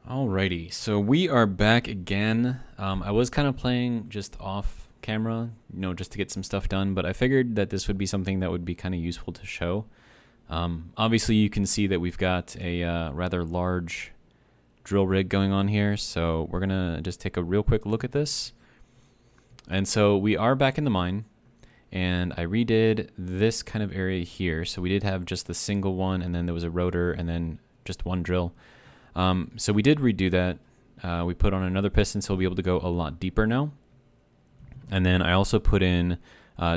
Alrighty, so we are back again. I was kind of playing just off camera, just to get some stuff done, but I figured that this would be something that would be kind of useful to show. Obviously, you can see that we've got a rather large drill rig going on here, so we're gonna just take a real quick look at this. And so we are back in the mine, and I redid this kind of area here. So we did have just the single one, and then there was a rotor, and then just one drill. So we did redo that. We put on another piston, so we'll be able to go a lot deeper now. And then I also put in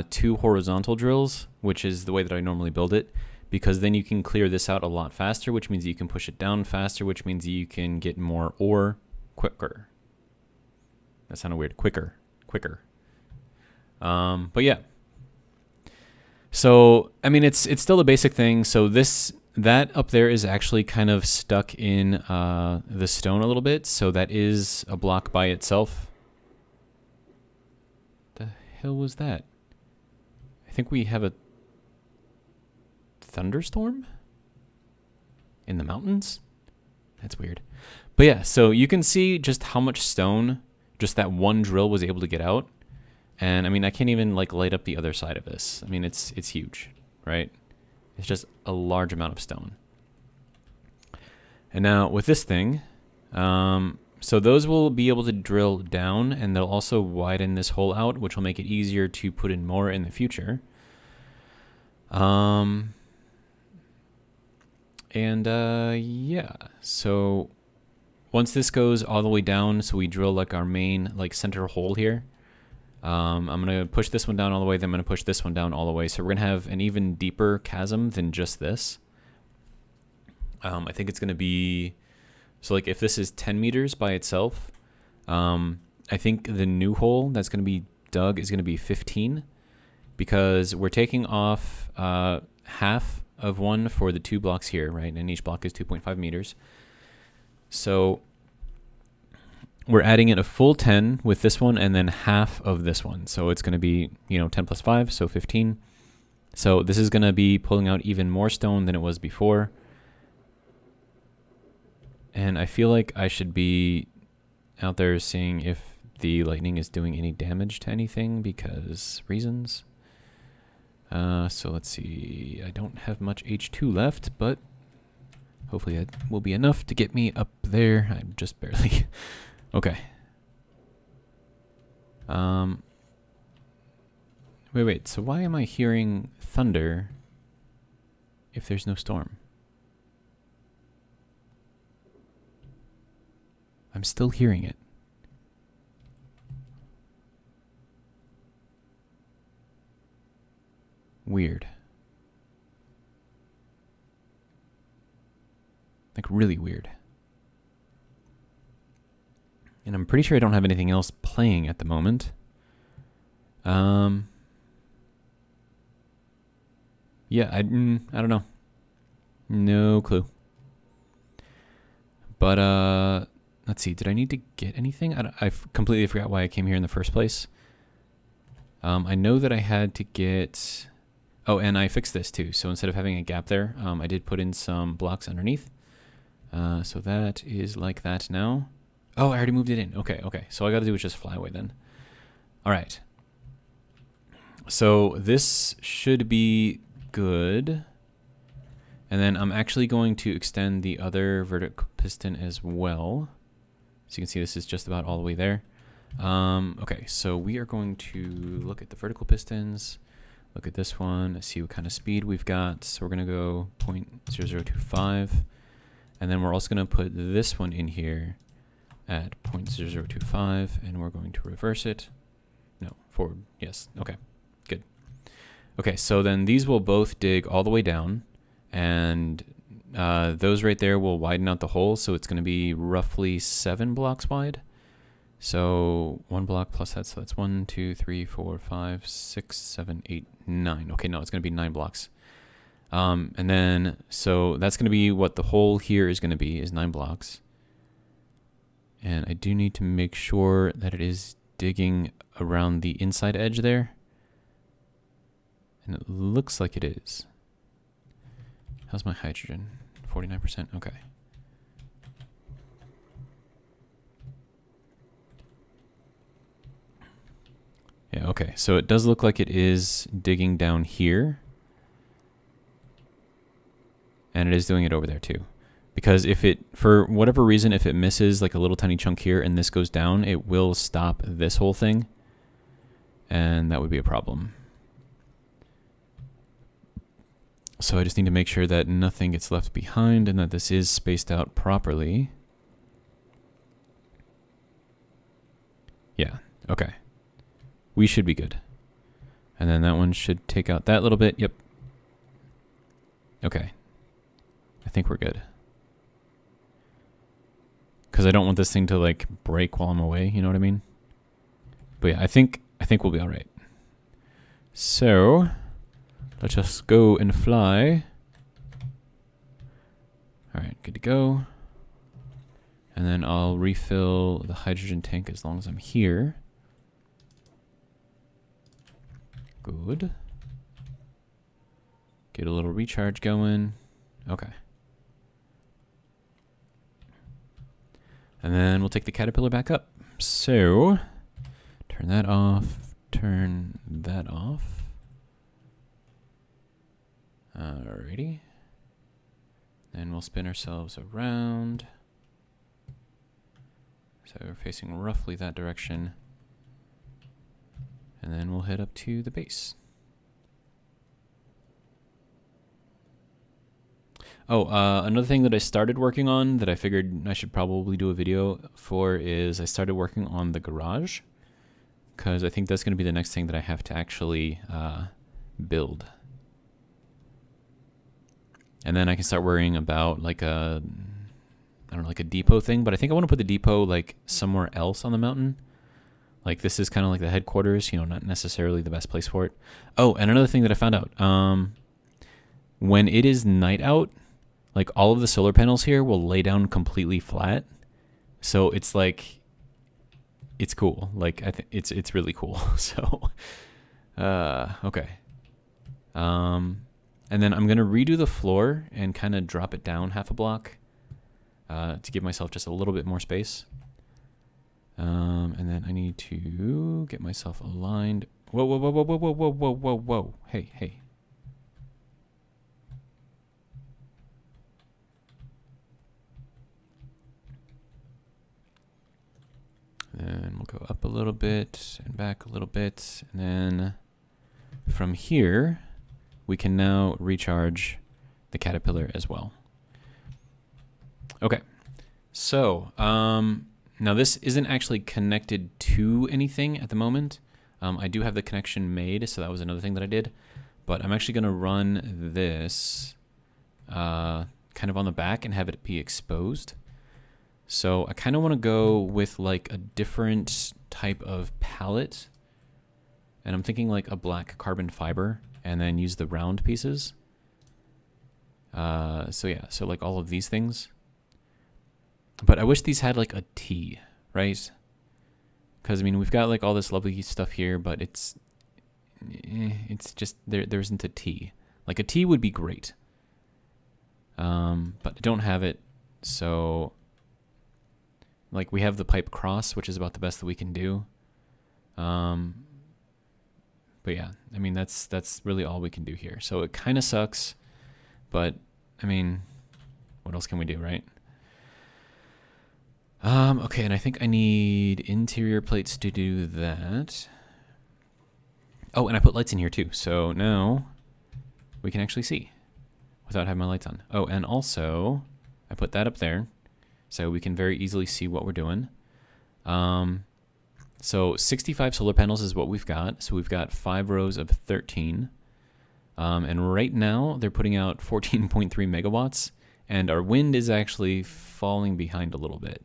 2 horizontal drills, which is the way that I normally build it, because then you can clear this out a lot faster, which means you can push it down faster, which means you can get more ore quicker. That sounded weird. Quicker. But yeah. So, I mean, it's still a basic thing. So that up there is actually kind of stuck in the stone a little bit. So that is a block by itself. The hell was that? I think we have a thunderstorm in the mountains. That's weird. But yeah, so you can see just how much stone just that one drill was able to get out. And I mean, I can't even like light up the other side of this. I mean, it's huge, right? It's just a large amount of stone. And now with this thing, so those will be able to drill down, and they'll also widen this hole out, which will make it easier to put in more in the future. Yeah, so once this goes all the way down, so we drill like our main like center hole here. I'm going to push this one down all the way, then I'm going to push this one down all the way. So we're going to have an even deeper chasm than just this. I think it's going to be, so like if this is 10 meters by itself, I think the new hole that's going to be dug is going to be 15, because we're taking off half of one for the 2 blocks here, right? And each block is 2.5 meters. So we're adding in a full 10 with this one, and then half of this one. So it's going to be, 10 plus 5, so 15. So this is going to be pulling out even more stone than it was before. And I feel like I should be out there seeing if the lightning is doing any damage to anything, because reasons. So let's see. I don't have much H2 left, but hopefully that will be enough to get me up there. I'm just barely... Okay. Wait. So why am I hearing thunder if there's no storm? I'm still hearing it. Weird. Like really weird. And I'm pretty sure I don't have anything else playing at the moment. Yeah, I don't know. No clue. But let's see. Did I need to get anything? I completely forgot why I came here in the first place. I know that I had to get... Oh, and I fixed this too. So instead of having a gap there, I did put in some blocks underneath. So that is like that now. Oh, I already moved it in. Okay. So all I got to do is just fly away then. All right. So this should be good. And then I'm actually going to extend the other vertical piston as well. So you can see this is just about all the way there. Okay, so we are going to look at the vertical pistons. Look at this one, see what kind of speed we've got. So we're going to go 0.0025. And then we're also going to put this one in here at 0.0025, and we're going to reverse it. No, forward. Yes. Okay, good. Okay, so then these will both dig all the way down, and those right there will widen out the hole, so it's going to be roughly 7 blocks wide. So 1 block plus that, so that's 1, 2, 3, 4, 5, 6, 7, 8, 9. Okay, no, it's going to be 9 blocks. And then, so that's going to be what the hole here is going to be, is 9 blocks. And I do need to make sure that it is digging around the inside edge there. And it looks like it is. How's my hydrogen? 49%, okay. okay. So it does look like it is digging down here. And it is doing it over there too. Because if it, for whatever reason, if it misses like a little tiny chunk here and this goes down, it will stop this whole thing. And that would be a problem. So I just need to make sure that nothing gets left behind and that this is spaced out properly. Yeah, okay. We should be good. And then that one should take out that little bit. Yep. Okay. I think we're good. Because I don't want this thing to like break while I'm away, you know what I mean? But yeah, I think we'll be all right. So let's just go and fly. All right, good to go. And then I'll refill the hydrogen tank as long as I'm here. Good. Get a little recharge going. Okay. And then we'll take the caterpillar back up. So turn that off, turn that off. Alrighty. Then we'll spin ourselves around. So we're facing roughly that direction. And then we'll head up to the base. Oh, another thing that I started working on that I figured I should probably do a video for is I started working on the garage. Because I think that's going to be the next thing that I have to actually build. And then I can start worrying about like a, I don't know, like a depot thing. But I think I want to put the depot like somewhere else on the mountain. Like this is kind of like the headquarters, you know, not necessarily the best place for it. Oh, and another thing that I found out. When it is night out, like all of the solar panels here will lay down completely flat. So it's like, it's cool. Like it's really cool. So, okay. And then I'm going to redo the floor and kind of drop it down half a block to give myself just a little bit more space. And then I need to get myself aligned. Whoa, whoa, whoa, whoa, whoa, whoa, whoa, whoa, whoa, whoa. Hey, hey. Then we'll go up a little bit and back a little bit. And then from here, we can now recharge the caterpillar as well. Okay. So, now this isn't actually connected to anything at the moment. I do have the connection made, so that was another thing that I did. But I'm actually going to run this kind of on the back and have it be exposed. So I kind of want to go with like a different type of pallet. And I'm thinking like a black carbon fiber and then use the round pieces. So yeah, so like all of these things. But I wish these had like a T, right? Because I mean, we've got like all this lovely stuff here, but it's just, there isn't a T. Like a T would be great. But I don't have it, so like we have the pipe cross, which is about the best that we can do. But yeah, I mean, that's really all we can do here. So it kind of sucks, but I mean, what else can we do, right? Okay, and I think I need interior plates to do that. Oh, and I put lights in here too, so now we can actually see without having my lights on. Oh, and also I put that up there so we can very easily see what we're doing. So 65 solar panels is what we've got. So we've got 5 rows of 13. And right now they're putting out 14.3 megawatts, and our wind is actually falling behind a little bit.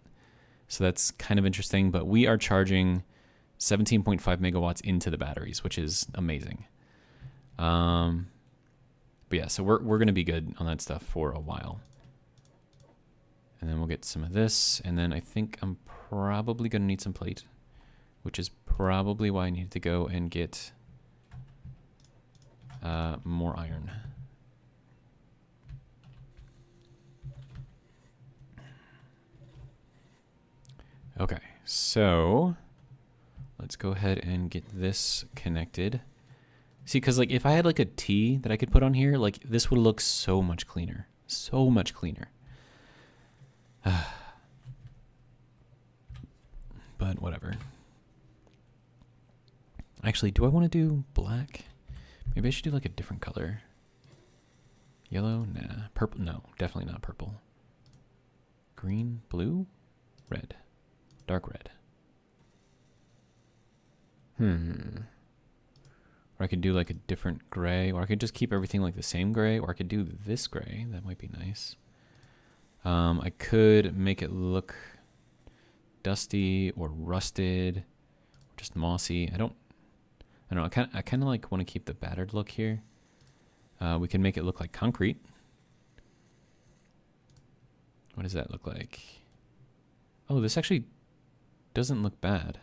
So that's kind of interesting, but we are charging 17.5 megawatts into the batteries, which is amazing. But yeah, so we're going to be good on that stuff for a while. And then we'll get some of this, and then I think I'm probably going to need some plate, which is probably why I need to go and get more iron. Okay, so let's go ahead and get this connected. See, because like if I had like a T that I could put on here, like this would look so much cleaner. So much cleaner. But whatever. Actually, do I want to do black? Maybe I should do like a different color. Yellow? Nah. Purple? No, definitely not purple. Green? Blue? Red. Dark red. Or I could do like a different gray, or I could just keep everything like the same gray, or I could do this gray. That might be nice. I could make it look dusty or rusted, or just mossy. I don't know. I kind of like want to keep the battered look here. We can make it look like concrete. What does that look like? Oh, this actually doesn't look bad.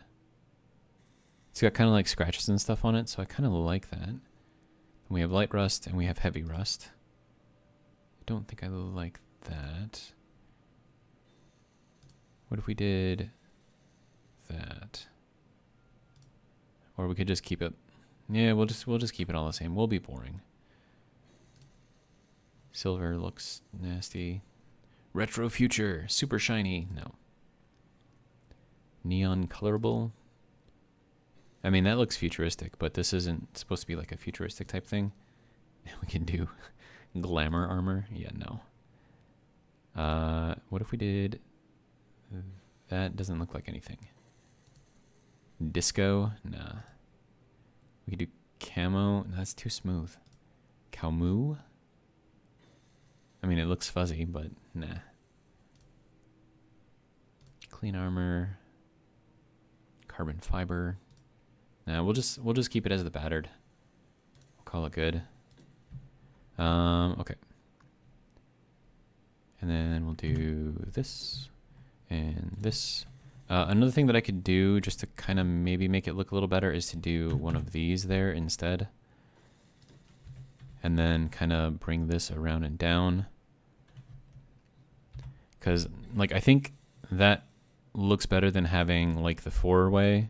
It's got kind of like scratches and stuff on it, so I kind of like that. And we have light rust and we have heavy rust. I don't think I like that. What if we did that? Or we could just keep it. Yeah, we'll just keep it all the same. We'll be boring. Silver looks nasty. Retro future, super shiny. No. Neon colorable. I mean, that looks futuristic, but this isn't supposed to be like a futuristic type thing. We can do glamour armor. Yeah, no. What if we did... That doesn't look like anything. Disco? Nah. We could do camo. No, that's too smooth. Calmu? I mean, it looks fuzzy, but nah. Clean armor. Carbon fiber. Nah, we'll just keep it as the battered. We'll call it good. Okay. And then we'll do this and this. Another thing that I could do just to kind of maybe make it look a little better is to do one of these there instead. And then kind of bring this around and down. Because, like, I think that looks better than having, like, the four-way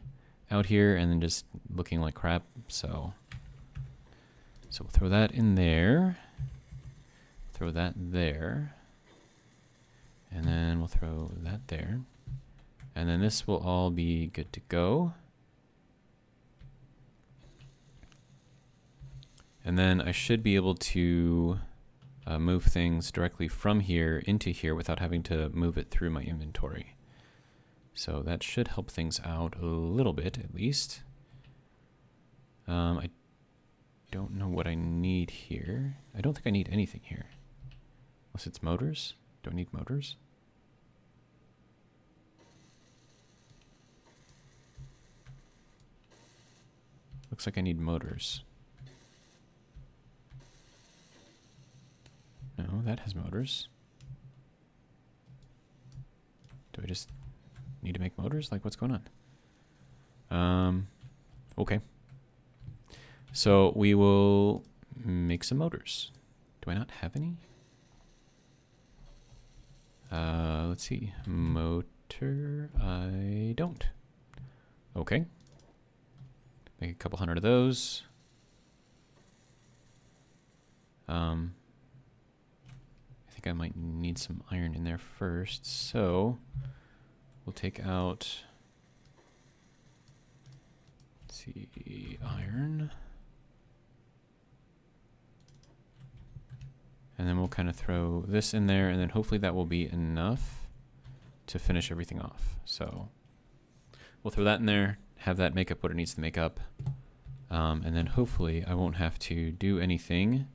out here and then just looking like crap. So we'll throw that in there. Throw that there. And then we'll throw that there. And then this will all be good to go. And then I should be able to move things directly from here into here without having to move it through my inventory. So that should help things out a little bit, at least. I don't know what I need here. I don't think I need anything here. Unless it's motors. Do I need motors? Looks like I need motors. No, that has motors. Do I just need to make motors? Like, what's going on? Okay. So we will make some motors. Do I not have any? Let's see. Motor, I don't. Okay. Make a couple hundred of those. I think I might need some iron in there first, so we'll take out, let's see, iron. And then we'll kind of throw this in there, and then hopefully that will be enough to finish everything off. So we'll throw that in there, have that make up what it needs to make up. And then hopefully I won't have to do anything.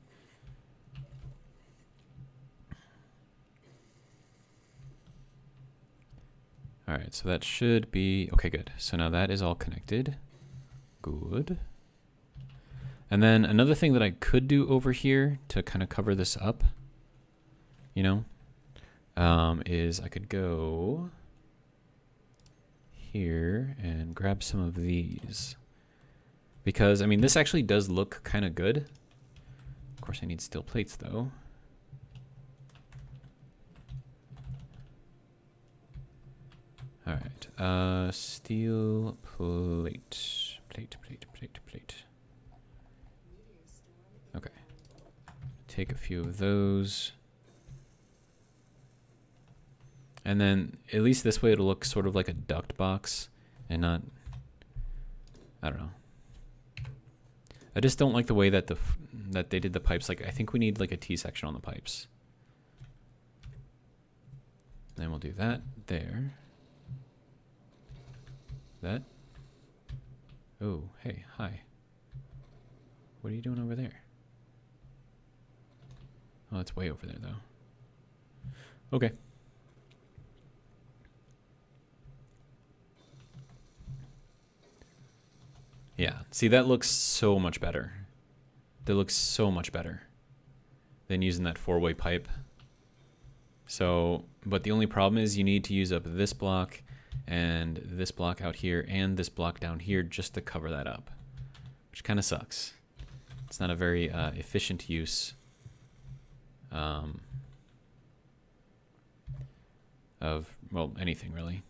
All right, so that should be, okay, good. So now that is all connected. Good. And then another thing that I could do over here to kind of cover this up, you know, is I could go here and grab some of these. Because, I mean, this actually does look kind of good. Of course, I need steel plates, though. All right. Steel plate. Plate. Okay. Take a few of those. And then at least this way it'll look sort of like a duct box and not, I don't know. I just don't like the way that that they did the pipes. Like I think we need like a T-section on the pipes. Then we'll do that there. That. Oh, hey, hi. What are you doing over there? Oh, it's way over there though. Okay. Yeah, see that looks so much better. That looks so much better than using that four-way pipe. So, but the only problem is you need to use up this block and this block out here and this block down here just to cover that up, which kind of sucks. It's not a very efficient use of, well, anything really.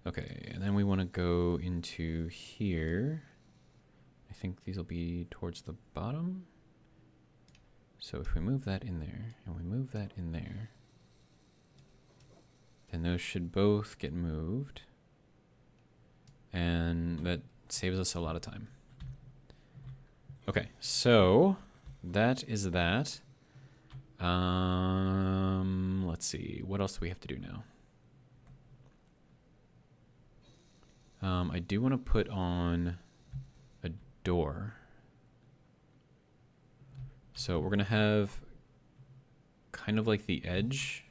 Okay, and then we want to go into here. I think these will be towards the bottom. So if we move that in there and we move that in there, then those should both get moved. And that saves us a lot of time. Okay, so that is that. Let's see, what else do we have to do now? I do want to put on a door. So we're going to have kind of like the edge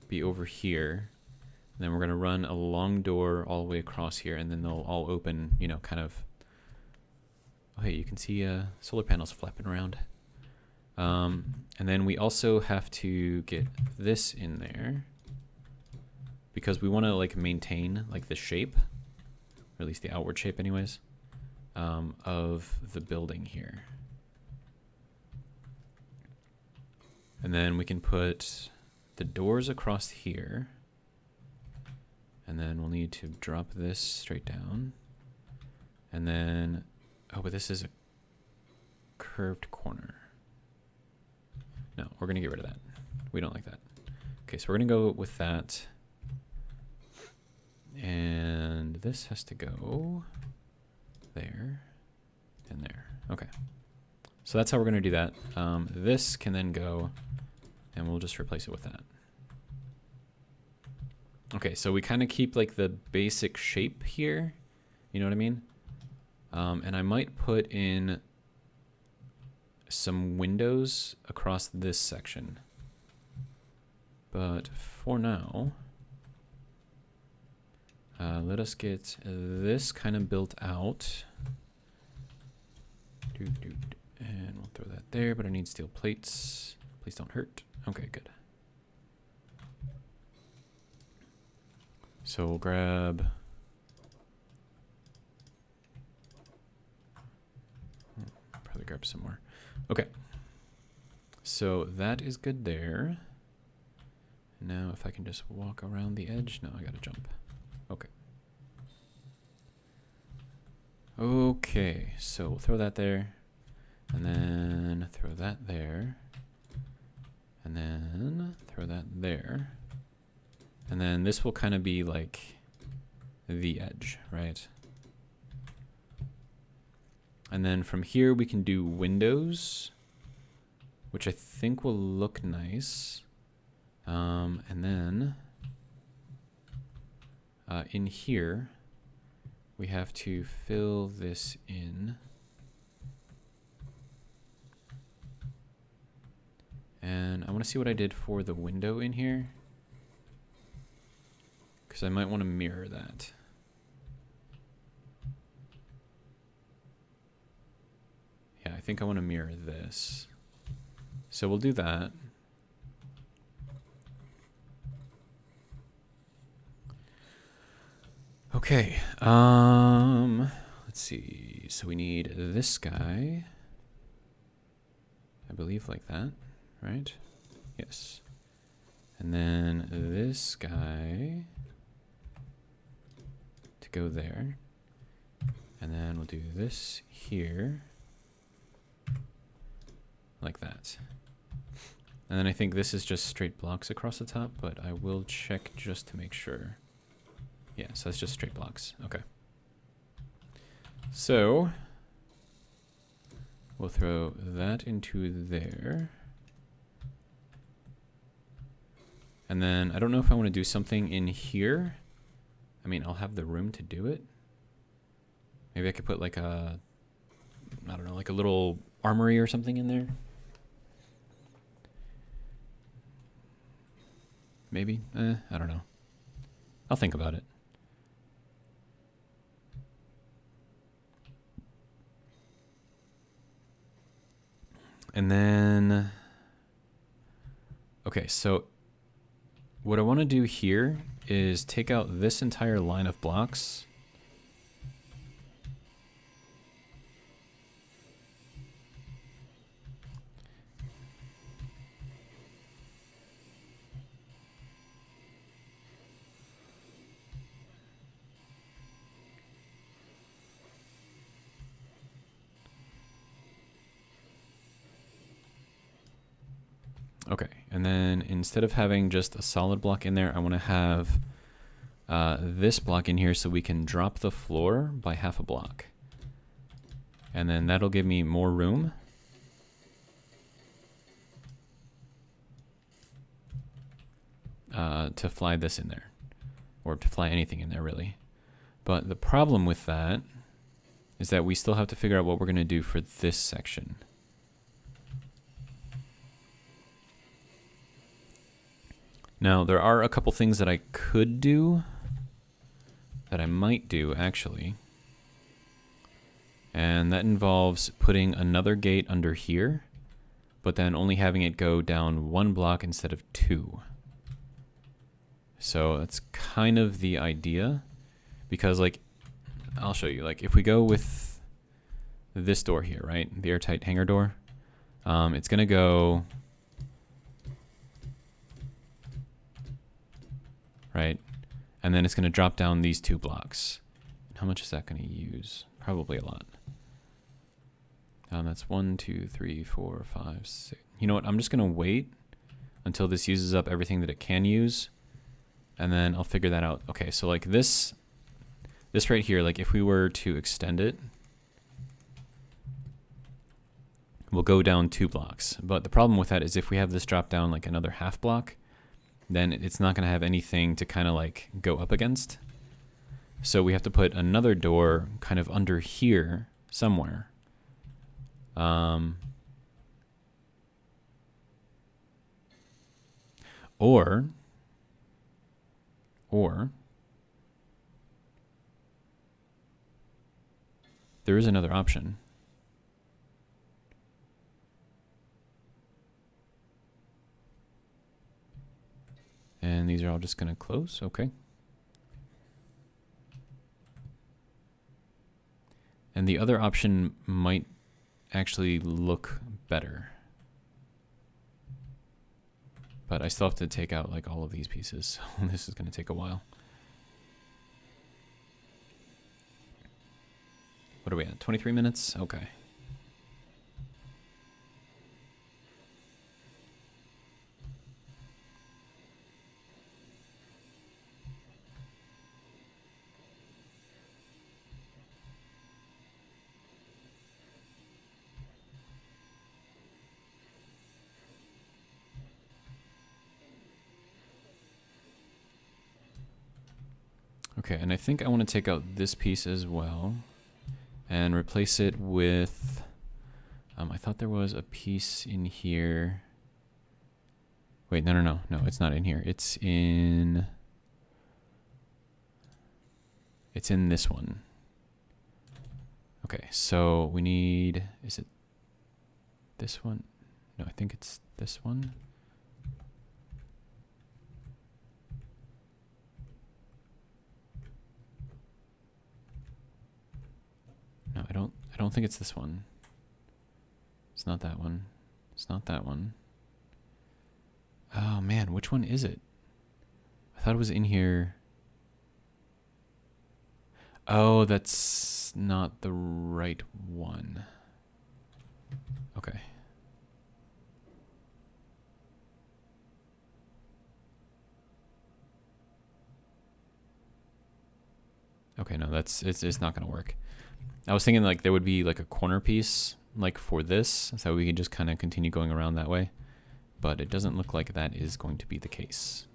be over here. And then we're going to run a long door all the way across here, and then they'll all open, you know, kind of. Oh, hey, you can see solar panels flapping around. And then we also have to get this in there because we want to like maintain like the shape, or at least the outward shape anyways, of the building here. And then we can put the doors across here. And then we'll need to drop this straight down. And then, oh, but this is a curved corner. No, we're going to get rid of that. We don't like that. Okay, so we're going to go with that. And this has to go there and there. Okay. So that's how we're going to do that. This can then go, and we'll just replace it with that. Okay, so we kind of keep like the basic shape here. You know what I mean? And I might put in some windows across this section. But for now, let us get this kind of built out. And we'll throw that there, but I need steel plates. Please don't hurt. Okay, good. So we'll grab... probably grab some more. Okay. So that is good there. Now if I can just walk around the edge. No, I gotta jump. Okay. Okay, so we'll throw that there. And then throw that there. And then throw that there. And then this will kind of be like the edge, right? And then from here we can do windows, which I think will look nice. And then in here, we have to fill this in. And I want to see what I did for the window in here, because I might want to mirror that. Yeah, I think I want to mirror this. So we'll do that. Okay, let's see. So we need this guy, I believe, like that, right? Yes. And then this guy go there. And then we'll do this here. Like that. And then I think this is just straight blocks across the top, but I will check just to make sure. Yeah, so it's just straight blocks. Okay. So we'll throw that into there. And then I don't know if I want to do something in here. I mean, I'll have the room to do it. Maybe I could put like a, I don't know, like a little armory or something in there. Maybe? I don't know. I'll think about it. And then, okay, so what I want to do here is take out this entire line of blocks. Okay, and then instead of having just a solid block in there, I want to have this block in here so we can drop the floor by half a block. And then that'll give me more room. To fly this in there, or to fly anything in there really. But the problem with that is that we still have to figure out what we're going to do for this section. Now, there are a couple things that I could do, that I might do actually. And that involves putting another gate under here, but then only having it go down one block instead of two. So that's kind of the idea, because like, I'll show you, like if we go with this door here, right? The airtight hangar door, it's gonna go right, and then it's gonna drop down these two blocks. How much is that gonna use? Probably a lot. That's 1, 2, 3, 4, 5, 6. You know what? I'm just gonna wait until this uses up everything that it can use, and then I'll figure that out. Okay, so like this right here, like if we were to extend it, we'll go down 2 blocks. But the problem with that is if we have this drop down like another half block, then it's not gonna have anything to kind of like go up against. So we have to put another door kind of under here somewhere. Or there is another option. And these are all just going to close. Okay. And the other option might actually look better. But I still have to take out like all of these pieces, so this is going to take a while. What are we at? 23 minutes? Okay. Okay, and I think I want to take out this piece as well and replace it with, I thought there was a piece in here. Wait, no, it's not in here. It's in this one. Okay, so we need, is it this one? No, I think it's this one. No, I don't think it's this one. It's not that one. It's not that one. Oh man, which one is it? I thought it was in here. Oh, that's not the right one. Okay. Okay, no, it's not gonna work. I was thinking like there would be like a corner piece like for this, so we could just kind of continue going around that way. But it doesn't look like that is going to be the case.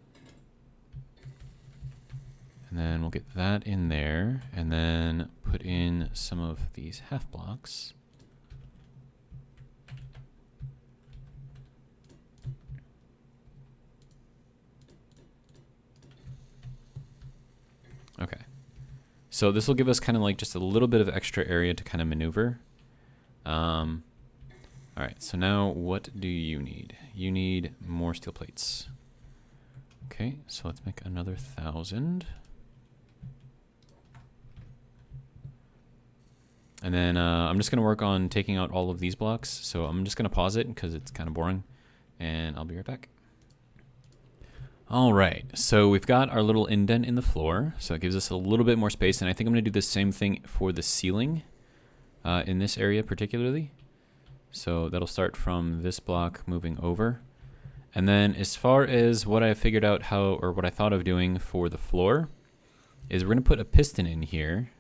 And then we'll get that in there, and then put in some of these half blocks. Okay. So this will give us kind of like just a little bit of extra area to kind of maneuver. All right, so now what do you need? You need more steel plates. Okay, so let's make another 1,000. And then I'm just gonna work on taking out all of these blocks. So I'm just gonna pause it because it's kind of boring, and I'll be right back. All right, so we've got our little indent in the floor, so it gives us a little bit more space, and I think I'm gonna do the same thing for the ceiling in this area particularly. So that'll start from this block moving over. And then as far as what I figured out how, or what I thought of doing for the floor, is we're gonna put a piston in here.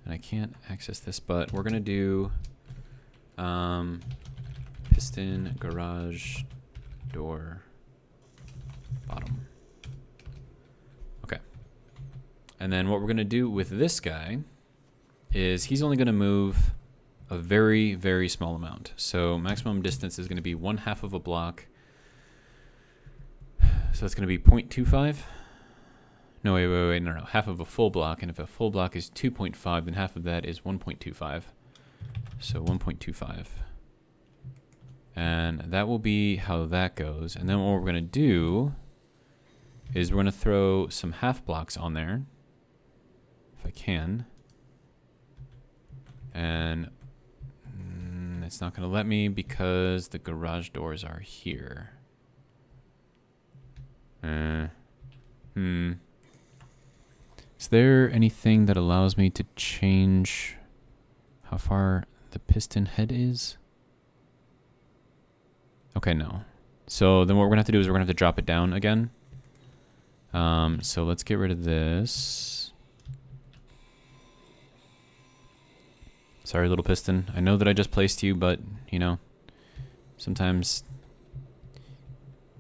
And I can't access this, but we're gonna do piston garage door bottom. Okay. And then what we're gonna do with this guy is he's only gonna move a very, very small amount. So maximum distance is gonna be 1/2 of a block. So it's gonna be 0.25. No, wait, no, half of a full block. And if a full block is 2.5, then half of that is 1.25. So 1.25. And that will be how that goes. And then what we're gonna do is we're gonna throw some half blocks on there, if I can. And it's not gonna let me because the garage doors are here. Is there anything that allows me to change how far the piston head is? Okay, no. So then what we're gonna have to do is we're gonna have to drop it down again. So let's get rid of this. Sorry, little piston. I know that I just placed you, but, you know, sometimes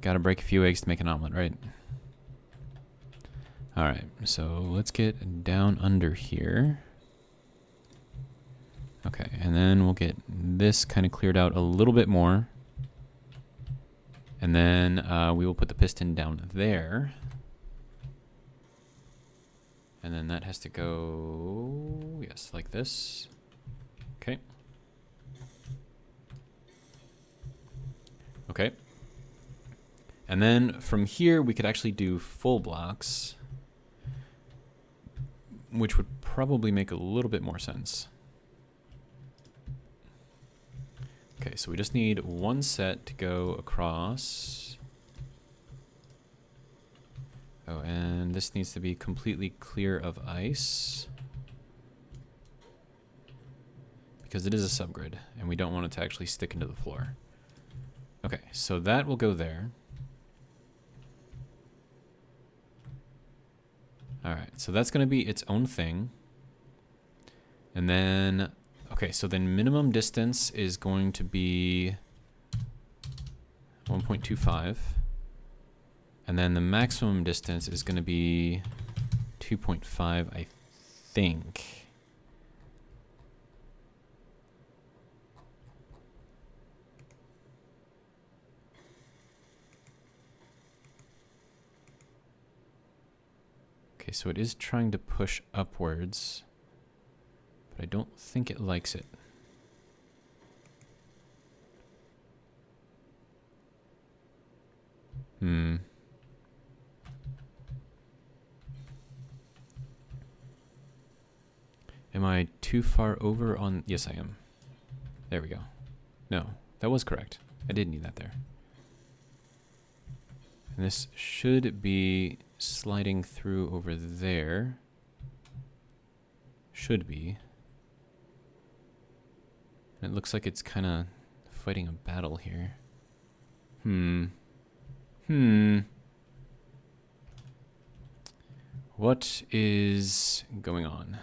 gotta break a few eggs to make an omelet, right? All right, so let's get down under here. Okay, and then we'll get this kind of cleared out a little bit more. And then we will put the piston down there. And then that has to go, yes, like this. Okay. Okay. And then from here, we could actually do full blocks, which would probably make a little bit more sense. Okay, so we just need one set to go across. Oh, and this needs to be completely clear of ice, because it is a subgrid, and we don't want it to actually stick into the floor. Okay, so that will go there. Alright, so that's going to be its own thing. And then, okay, so then minimum distance is going to be 1.25. And then the maximum distance is going to be 2.5, I think. Okay, so it is trying to push upwards, but I don't think it likes it. Am I too far over on... Yes, I am. There we go. No, that was correct. I did need that there. And this should be sliding through over there. Should be. It looks like it's kind of fighting a battle here. What is going on?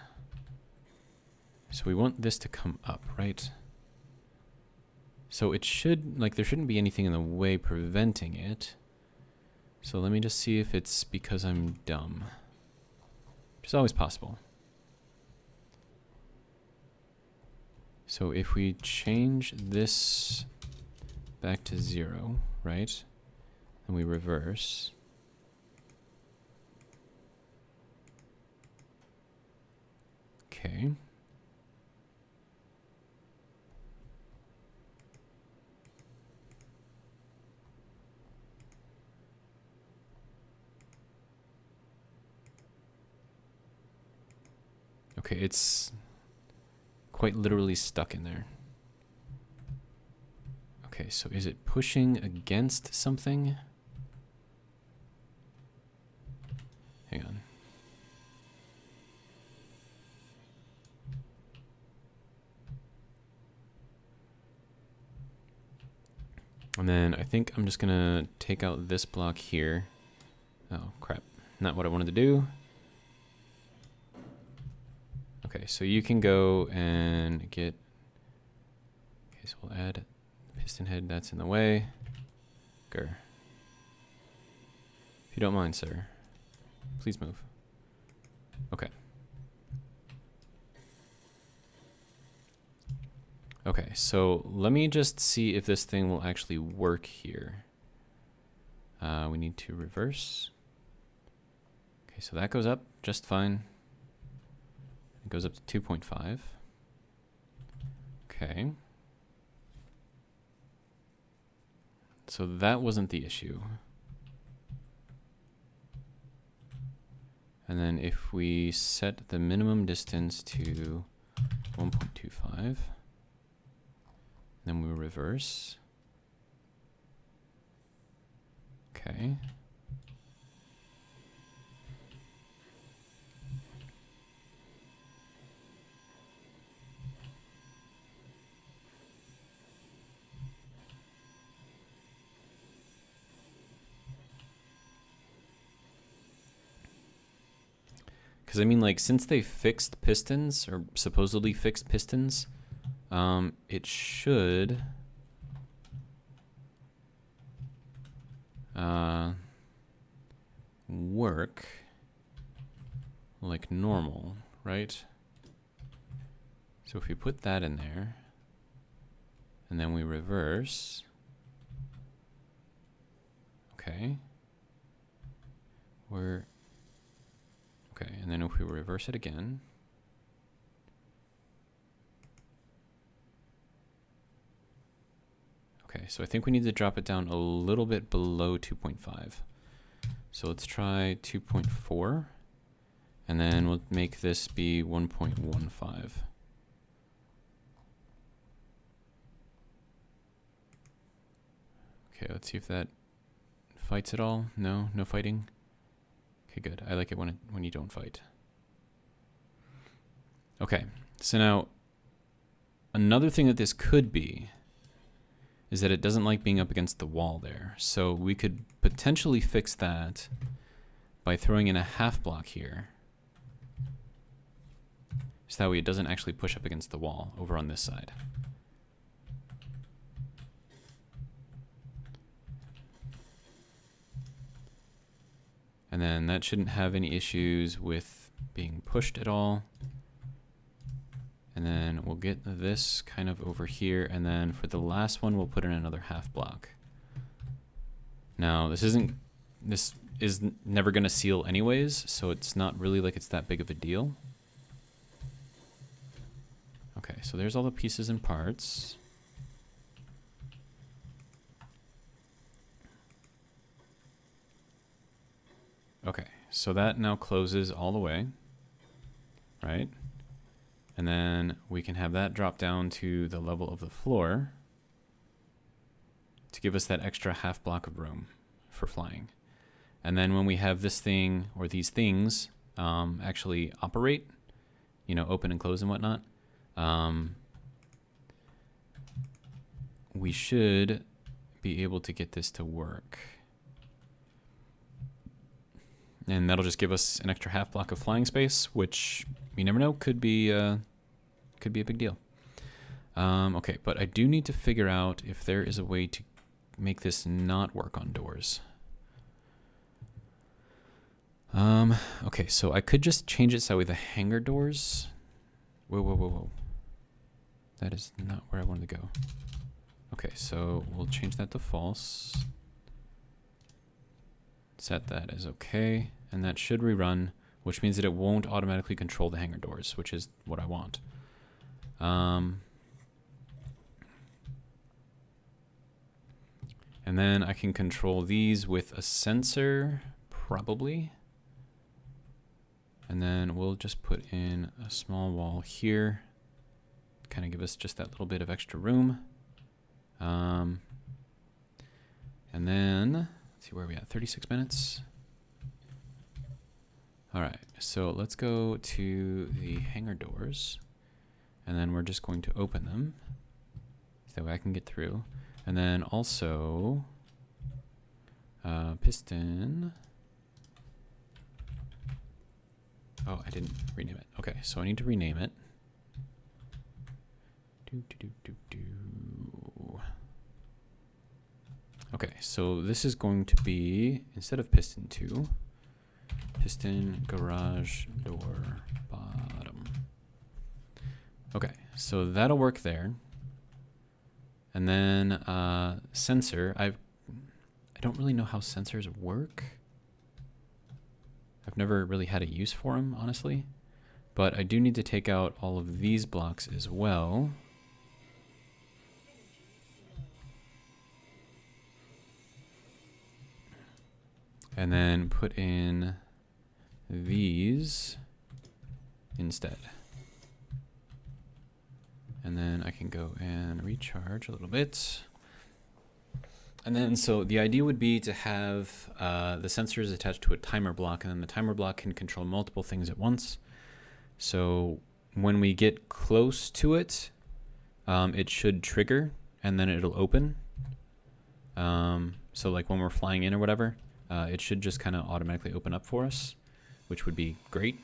So we want this to come up, right? So it should, like, there shouldn't be anything in the way preventing it. So let me just see if it's because I'm dumb. Which is always possible. So if we change this back to 0, right? And we reverse. Okay. Okay, it's quite literally stuck in there. Okay, so is it pushing against something? Hang on. And then I think I'm just gonna take out this block here. Oh, crap. Not what I wanted to do. Okay, so you can go and get... Okay, so we'll add piston head, that's in the way. Grr. If you don't mind, sir. Please move. Okay. Okay, so let me just see if this thing will actually work here. We need to reverse. Okay, so that goes up just fine. It goes up to 2.5. Okay. So that wasn't the issue. And then if we set the minimum distance to 1.25, then we reverse. Okay. Because I mean, like, since they fixed pistons, or supposedly fixed pistons, it should work like normal, right? So if we put that in there, and then we reverse, okay, okay, and then if we reverse it again, okay, so I think we need to drop it down a little bit below 2.5. So let's try 2.4, and then we'll make this be 1.15. Okay, let's see if that fights at all. No, no fighting. Okay, good. I like it when you don't fight. Okay, so now another thing that this could be is that it doesn't like being up against the wall there. So we could potentially fix that by throwing in a half block here. So that way it doesn't actually push up against the wall over on this side. And then that shouldn't have any issues with being pushed at all. And then we'll get this kind of over here. And then for the last one, we'll put in another half block. Now, this is never going to seal anyways, so it's not really like it's that big of a deal. Okay, so there's all the pieces and parts. Okay, so that now closes all the way, right? And then we can have that drop down to the level of the floor to give us that extra half block of room for flying. And then when we have this thing or these things actually operate, you know, open and close and whatnot, we should be able to get this to work. And that'll just give us an extra half block of flying space, which you never know, could be a big deal. Okay, but I do need to figure out if there is a way to make this not work on doors. Okay, so I could just change it so with the hangar doors. Whoa. That is not where I wanted to go. Okay, so we'll change that to false. Set that as okay, and that should rerun, which means that it won't automatically control the hangar doors, which is what I want. And then I can control these with a sensor, probably. And then we'll just put in a small wall here, kind of give us just that little bit of extra room. And then, let's see where we at, 36 minutes. All right, so let's go to the hangar doors, and then we're just going to open them, so that way I can get through. And then also, piston. Oh, I didn't rename it. Okay, so I need to rename it. Okay, so this is going to be, instead of piston 2, piston garage door bottom. Okay, so that'll work there. And then sensor, I don't really know how sensors work. I've never really had a use for them, honestly. But I do need to take out all of these blocks as well. And then put in these instead. And then I can go and recharge a little bit. And then, so the idea would be to have the sensors attached to a timer block, and then the timer block can control multiple things at once. So when we get close to it, it should trigger, and then it'll open. So like when we're flying in or whatever, it should just kind of automatically open up for us, which would be great.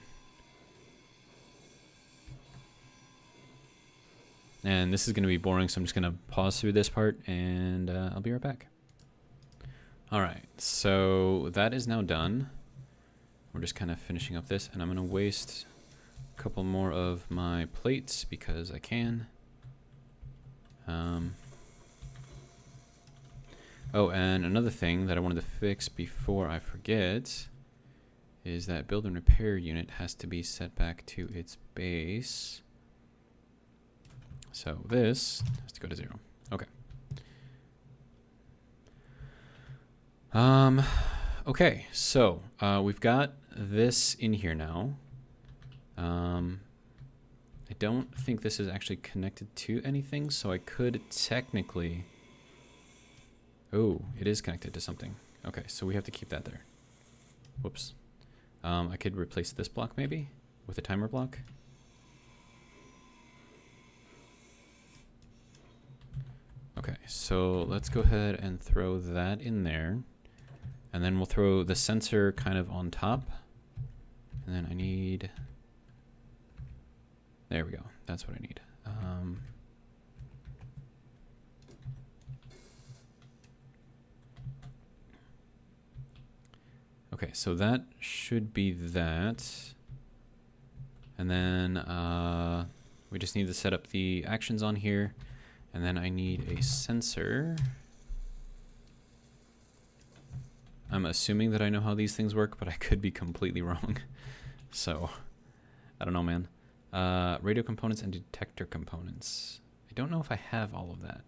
And this is going to be boring, so I'm just going to pause through this part, and I'll be right back. All right, so that is now done. We're just kind of finishing up this, and I'm going to waste a couple more of my plates because I can. Oh, and another thing that I wanted to fix before I forget is that build and repair unit has to be set back to its base. So this has to go to 0. Okay. Okay, so we've got this in here now. I don't think this is actually connected to anything, so I could technically... Oh, it is connected to something. Okay, so we have to keep that there. Whoops. I could replace this block maybe with a timer block. Okay, so let's go ahead and throw that in there. And then we'll throw the sensor kind of on top. And then I need... There we go. That's what I need. Okay, so that should be that. And then we just need to set up the actions on here. And then I need a sensor. I'm assuming that I know how these things work, but I could be completely wrong. So, I don't know, man. Radio components and detector components. I don't know if I have all of that,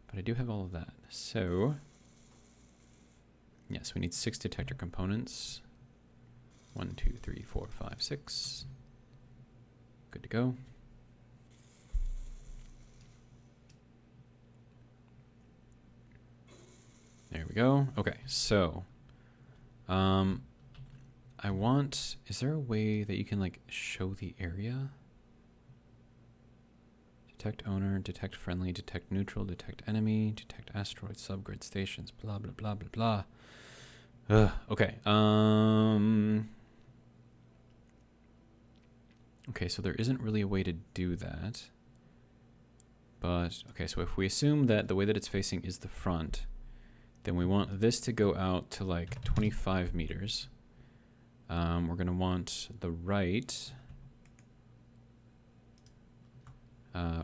but I do have all of that. So, yes, we need 6 detector components. 1, 2, 3, 4, 5, 6. Good to go. There we go. Okay, so I I want, is there a way that you can like show the area? Detect owner, detect friendly, detect neutral, detect enemy, detect asteroid, subgrid stations, blah, blah, blah, blah, blah. Okay. Okay, so there isn't really a way to do that. But, okay, so if we assume that the way that it's facing is the front, then we want this to go out to like 25 meters. We're going to want the right.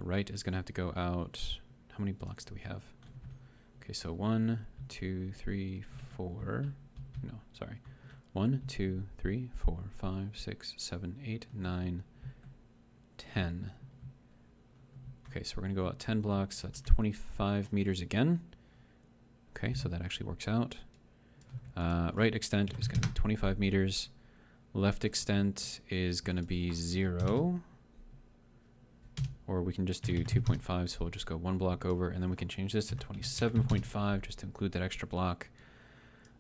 Right is going to have to go out. How many blocks do we have? Okay, so 1, 2, 3, 4. No, sorry. 1, 2, 3, 4, 5, 6, 7, 8, 9, 10. Okay, so we're going to go out 10 blocks. So that's 25 meters again. Okay, so that actually works out. Right extent is going to be 25 meters. Left extent is going to be 0. Or we can just do 2.5, so we'll just go 1 block over, and then we can change this to 27.5 just to include that extra block.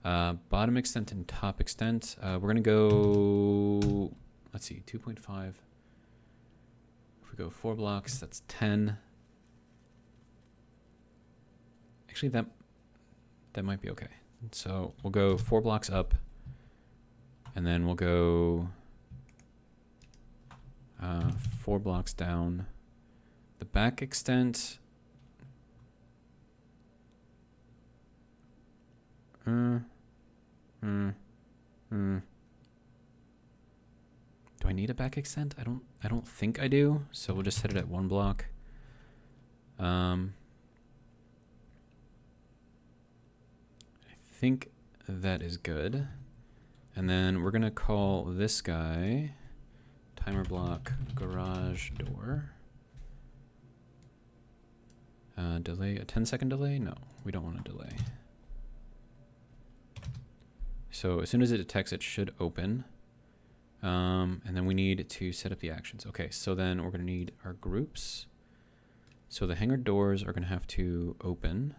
Bottom extent and top extent, we're going to go, let's see, 2.5. If we go 4 blocks, that's 10. Actually, that might be okay. So we'll go 4 blocks up, and then we'll go 4 blocks down. The back extent, do I need a back extent? I don't think I do. So we'll just set it at 1 block. I think that is good. And then we're gonna call this guy timer block garage door. Delay, a 10-second delay? No, we don't want a delay. So as soon as it detects, it should open. And then we need to set up the actions. Okay, so then we're going to need our groups. So the hangar doors are going to have to open.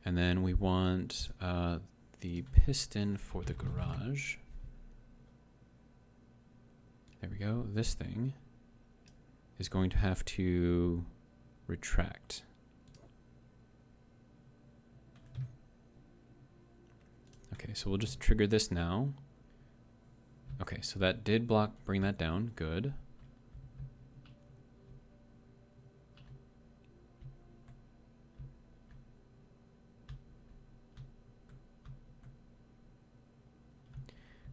And then we want the piston for the garage. There we go. This thing is going to have to retract. Okay, so we'll just trigger this now. Okay, so that did bring that down. Good.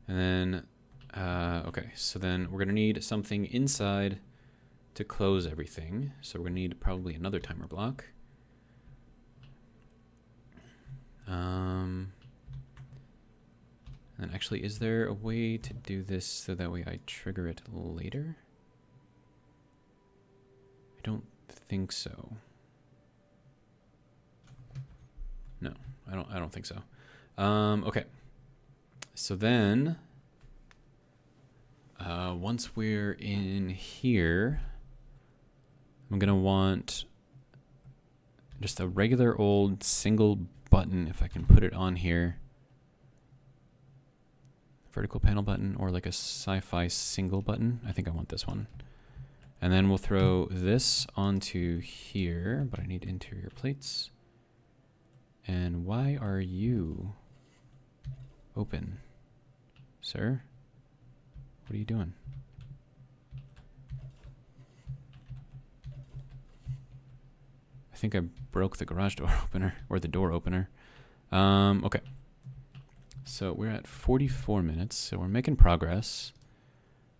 And then, okay, so then we're going to need something inside to close everything. So we're going to need probably another timer block. And actually, is there a way to do this so that way I trigger it later? I don't think so. No, I don't think so. Okay. So then, once we're in here, I'm gonna want just a regular old single button, if I can put it on here. Vertical panel button, or like a sci-fi single button. I think I want this one. And then we'll throw this onto here, but I need interior plates. And why are you open, sir? What are you doing? I think I broke the garage door opener, or the door opener. Okay. So we're at 44 minutes, so we're making progress.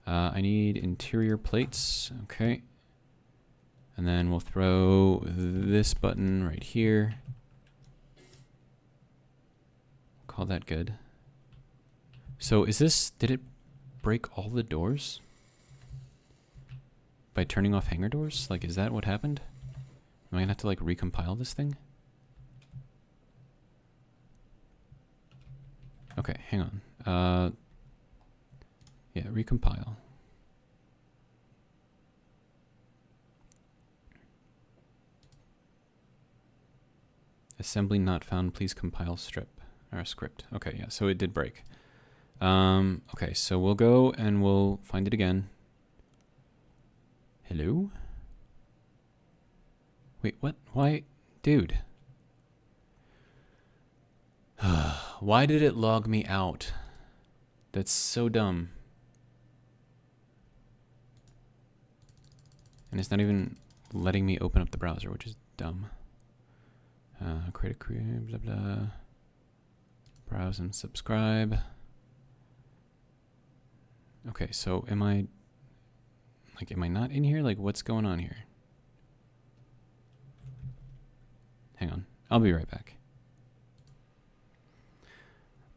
I need interior plates, okay. And then we'll throw this button right here. Call that good. So is this, did it break all the doors? By turning off hangar doors? Like, is that what happened? Am I gonna have to like recompile this thing? Okay, hang on. Yeah, recompile. Assembly not found, please compile strip or script. Okay, yeah, so it did break. Okay, so we'll go and we'll find it again. Hello? Wait, what? Why? Dude. Why did it log me out? That's so dumb. And it's not even letting me open up the browser, which is dumb. Create a career, blah, blah. Browse and subscribe. Okay, so am I not in here? Like, what's going on here? Hang on. I'll be right back.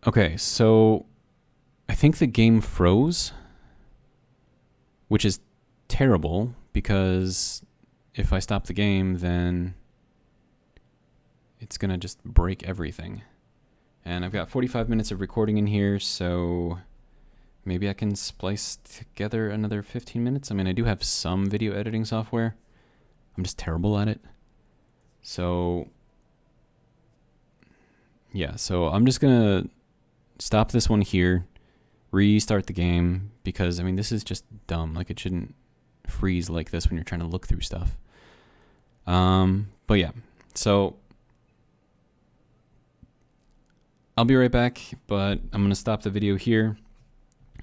Okay, so I think the game froze, which is terrible because if I stop the game, then it's going to just break everything. And I've got 45 minutes of recording in here, so maybe I can splice together another 15 minutes. I mean, I do have some video editing software. I'm just terrible at it. So yeah, so I'm just going to stop this one here, restart the game, because I mean, this is just dumb. Like, it shouldn't freeze like this when you're trying to look through stuff. But yeah, so I'll be right back, but I'm going to stop the video here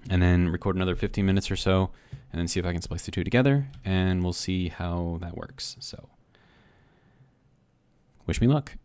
and then record another 15 minutes or so and then see if I can splice the two together, and we'll see how that works. So wish me luck.